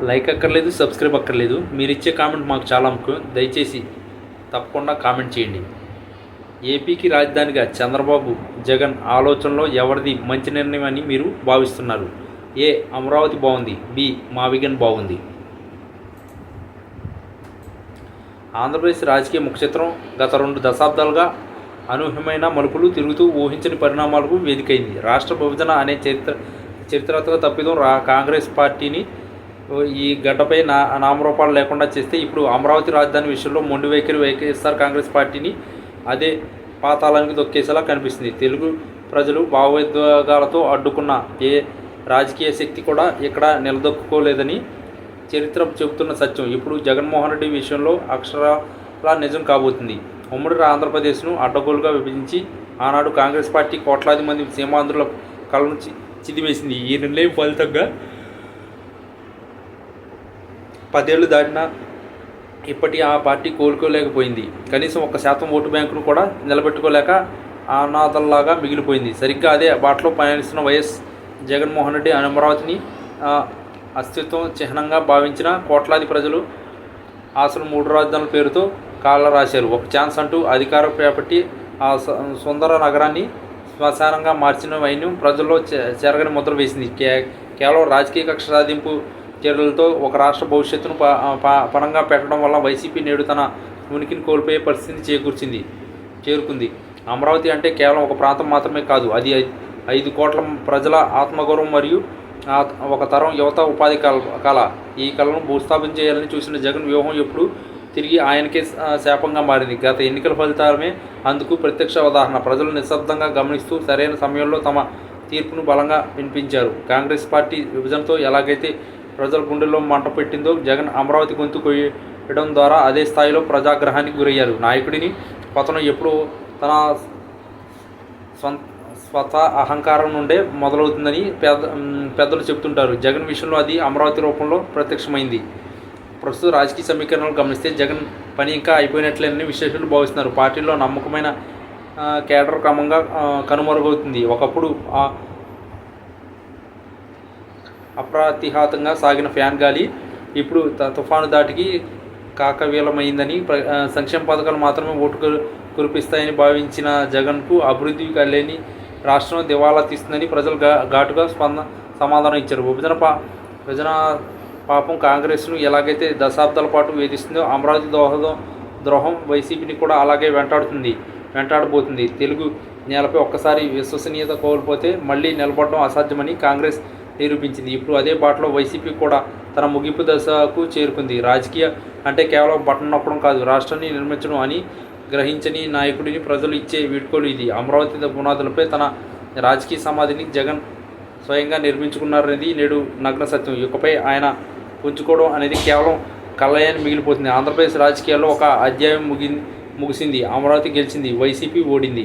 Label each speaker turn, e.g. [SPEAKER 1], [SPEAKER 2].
[SPEAKER 1] Like అక్కర్లేదు, subscribe అక్కర్లేదు. మీరు ఇచ్చే కామెంట్ మాకు చాలా ముఖ్యం. దయచేసి తప్పకుండా కామెంట్ చేయండి. ఏపీకి రాజధానిగా చంద్రబాబు జగన్ ఆలోచనలో ఎవరిది మంచి నిర్ణయం అని మీరు భావిస్తున్నారు? ఏ, అమరావతి బాగుంది. బి, మావిగన్ బాగుంది. ఆంధ్రప్రదేశ్ రాజకీయ ముఖచిత్రం గత 2 దశాబ్దాలుగా అనూహ్యమైన మలుపులు తిరుగుతూ ఊహించని పరిణామాలకు వేదికైంది. రాష్ట్ర విభజన అనే చరిత్రాత్మక తప్పిదం కాంగ్రెస్ పార్టీని ఈ గడ్డపై నామరూపాలు లేకుండా చేస్తే, ఇప్పుడు అమరావతి రాజధాని విషయంలో మొండి వైఖరి వైఎస్ఆర్ కాంగ్రెస్ పార్టీని అదే పాతాళానికి దొక్కేసేలా కనిపిస్తుంది. తెలుగు ప్రజలు భావోద్వేగాలతో అడ్డుకున్న ఏ రాజకీయ శక్తి కూడా ఇక్కడ నిలదొక్కుకోలేదని చరిత్ర చెబుతున్న సత్యం ఇప్పుడు జగన్మోహన్ రెడ్డి విషయంలో అక్షరాలా నిజం కాబోతుంది. ఉమ్మడి ఆంధ్రప్రదేశ్ను అడ్డగోలుగా విభజించి ఆనాడు కాంగ్రెస్ పార్టీ కోట్లాది మంది సీమాంధ్రుల కళ్ళను చిదివేసింది. ఈ నిర్ణయం ఫలితంగా 10 ఏళ్లు దాటినా ఇప్పటి ఆ పార్టీ కోలుకోలేకపోయింది. కనీసం 1% ఓటు బ్యాంకును కూడా నిలబెట్టుకోలేక అనాథల్లాగా మిగిలిపోయింది. సరిగ్గా అదే బాటలో పయనిస్తున్న వైఎస్ జగన్మోహన్ రెడ్డి అమరావతిని అస్తిత్వం చిహ్నంగా భావించిన కోట్లాది ప్రజలు అసలు 3 రాజధానుల పేరుతో కాళ్ళ రాశారు. ఒక ఛాన్స్ అంటూ అధికారం చేపట్టి ఆ సుందర నగరాన్ని శ్మశానంగా మార్చిన వైన్యం ప్రజల్లో చెరగని ముద్ర వేసింది. కేవలం రాజకీయ కక్ష సాధింపు చర్యలతో ఒక రాష్ట్ర భవిష్యత్తును పణంగా పెట్టడం వల్ల వైసీపీ నేడు తన ఉనికిని కోల్పోయే పరిస్థితిని చేరుకుంది. అమరావతి అంటే కేవలం ఒక ప్రాంతం మాత్రమే కాదు, అది 5 కోట్ల ప్రజల ఆత్మగౌరవం మరియు ఒక తరం యువత ఉపాధి కళ. ఈ కళను భూస్థాపన చేయాలని చూసిన జగన్ వ్యూహం ఎప్పుడు తిరిగి ఆయనకే శాపంగా మారింది. గత ఎన్నికల ఫలితాలమే అందుకు ప్రత్యక్ష ఉదాహరణ. ప్రజలు నిశ్శబ్దంగా గమనిస్తూ సరైన సమయంలో తమ తీర్పును బలంగా వినిపించారు. కాంగ్రెస్ పార్టీ విభజనతో ఎలాగైతే ప్రజల గుండెల్లో మంట పెట్టిందో, జగన్ అమరావతి గొంతు కొయ్యడం ద్వారా అదే స్థాయిలో ప్రజాగ్రహానికి గురయ్యారు. నాయకుడిని పతనం ఎప్పుడూ తన స్వత అహంకారం నుండే మొదలవుతుందని పెద్దలు చెబుతుంటారు. జగన్ విషయంలో అది అమరావతి రూపంలో ప్రత్యక్షమైంది. ప్రస్తుత రాజకీయ సమీకరణలు గమనిస్తే జగన్ పని ఇంకా అయిపోయినట్లేనని విశ్లేషకులు భావిస్తున్నారు. పార్టీలో నమ్మకమైన కేడర్ క్రమంగా కనుమరుగవుతుంది. ఒకప్పుడు అప్రతిహాతంగా సాగిన ఫ్యాన్ గాలి ఇప్పుడు తుఫాను దాటికి కాకవీలమైందని, సంక్షేమ పథకాలు మాత్రమే ఓటు కురిపిస్తాయని భావించిన జగన్కు అభివృద్ధి లేని రాష్ట్రం దివాలా తీస్తుందని ప్రజలు ఘాటుగా సమాధానం ఇచ్చారు. విభజన పాపం కాంగ్రెస్ను ఎలాగైతే దశాబ్దాల పాటు వేధిస్తుందో, అమరావతి ద్రోహం వైసీపీని కూడా అలాగే వెంటాడబోతుంది. తెలుగు నేలపై ఒక్కసారి విశ్వసనీయత కోల్పోతే మళ్ళీ నిలబడడం అసాధ్యమని కాంగ్రెస్ నిరూపించింది. ఇప్పుడు అదే బాటలో వైసీపీ కూడా తన ముగింపు దశకు చేరుకుంది. రాజకీయ అంటే కేవలం బటన్ నొక్కడం కాదు, రాష్ట్రాన్ని నిర్మించడం అని గ్రహించని నాయకుడిని ప్రజలు ఇచ్చే వీడ్కోలు ఇది. అమరావతి పునాదులపై తన రాజకీయ సమాధిని జగన్ స్వయంగా నిర్మించుకున్నారనేది నేడు నగ్న సత్యం. ఇకపై ఆయన పుంజుకోవడం అనేది కేవలం కలయాన్ని మిగిలిపోతుంది. ఆంధ్రప్రదేశ్ రాజకీయాల్లో ఒక అధ్యాయం ముగిసింది. అమరావతి గెలిచింది, వైసీపీ ఓడింది.